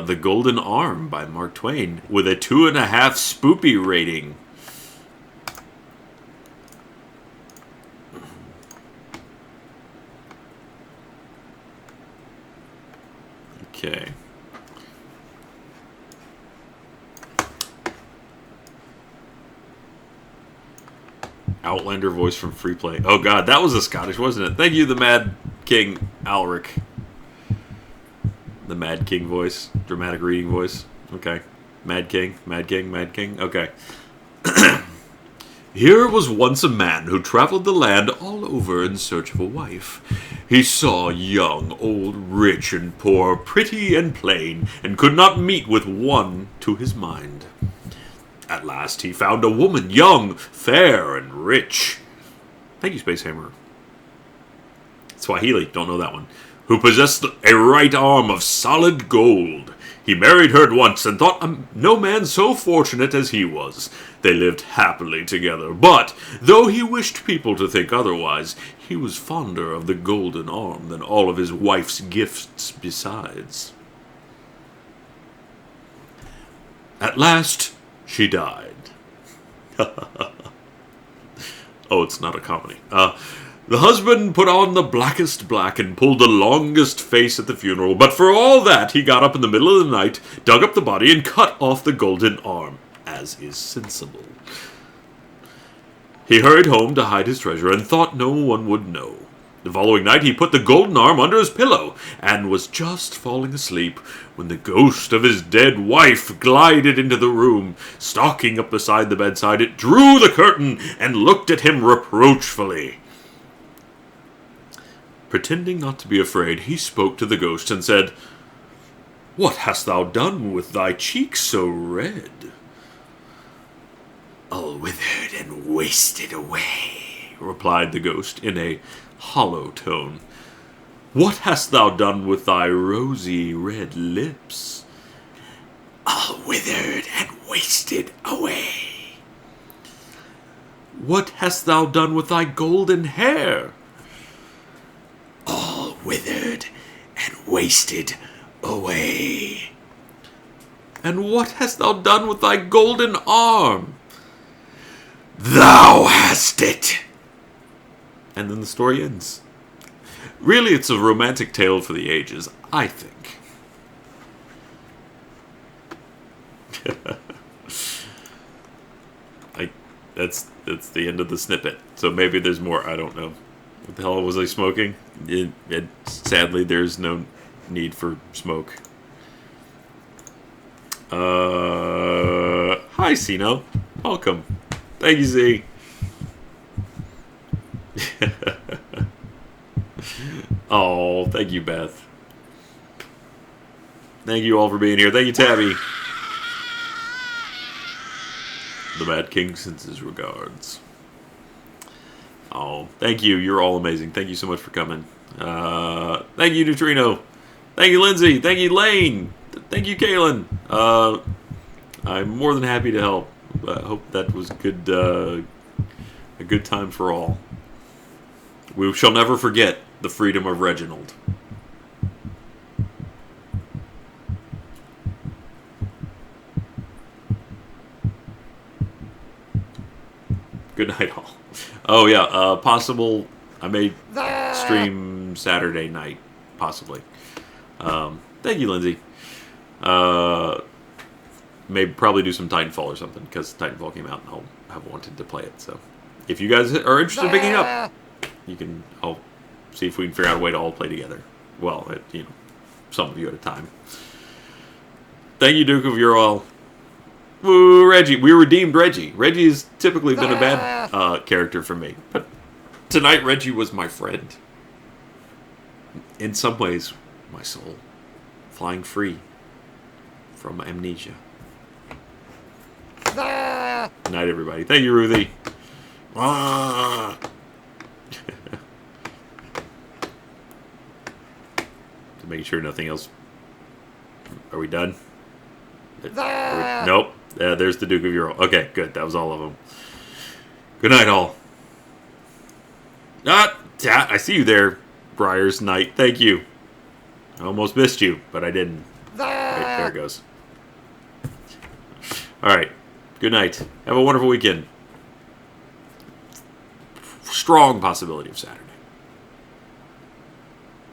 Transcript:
The Golden Arm by Mark Twain with a 2.5 spoopy rating. Okay. Outlander voice from Free Play. Oh god, that was a Scottish, wasn't it? Thank you, the Mad King Alric. The Mad King voice. Dramatic reading voice. Okay. Mad King, Mad King, Mad King. Okay. Here was once a man who traveled the land all over in search of a wife. He saw young, old, rich, and poor, pretty and plain, and could not meet with one to his mind. At last he found a woman, young, fair, and rich. Thank you, Space Hammer. Swahili, don't know that one. Who possessed a right arm of solid gold. He married her at once and thought no man so fortunate as he was. They lived happily together, but though he wished people to think otherwise, he was fonder of the golden arm than all of his wife's gifts besides. At last, she died. Oh, it's not a comedy. The husband put on the blackest black and pulled the longest face at the funeral, but for all that, he got up in the middle of the night, dug up the body, and cut off the golden arm, as is sensible. He hurried home to hide his treasure and thought no one would know. The following night, he put the golden arm under his pillow and was just falling asleep when the ghost of his dead wife glided into the room. Stalking up beside the bedside, it drew the curtain and looked at him reproachfully. Pretending not to be afraid, he spoke to the ghost and said, "What hast thou done with thy cheeks so red?" "All withered and wasted away," replied the ghost in a hollow tone. "What hast thou done with thy rosy red lips?" "All withered and wasted away." "What hast thou done with thy golden hair?" "All withered and wasted away." "And what hast thou done with thy golden arm?" "Thou hast it." And then the story ends. Really, it's a romantic tale for the ages, I think. That's the end of the snippet. So maybe there's more. I don't know. What the hell was I smoking? Sadly, there's no need for smoke. Hi, Sino. Welcome. Thank you, Z. Oh, thank you, Beth. Thank you all for being here. Thank you, Tabby. The Mad King sends his regards. Oh, thank you. You're all amazing. Thank you so much for coming. Thank you, Neutrino. Thank you, Lindsay. Thank you, Lane. Thank you, Kaylin. I'm more than happy to help. I hope that was good. A good time for all. We shall never forget the freedom of Reginald. Good night, all. Oh, yeah, possible. I may stream Saturday night, possibly. Thank you, Lindsay. Maybe probably do some Titanfall or something, because Titanfall came out and I'll have wanted to play it. So, if you guys are interested in picking it up, I'll see if we can figure out a way to all play together. Well, some of you at a time. Thank you, Duke of Ural. Woo, Reggie. We redeemed Reggie. Reggie has typically been a bad character for me. But tonight, Reggie was my friend. In some ways, my soul. Flying free from amnesia. Good night, everybody. Thank you, Ruthie. To make sure nothing else. Are we done? Nope. There's the Duke of Ural. Okay, good. That was all of them. Good night, all. I see you there, Briar's Knight. Thank you. I almost missed you, but I didn't. Right there. there it goes. All right. Good night. Have a wonderful weekend. Strong possibility of Saturday.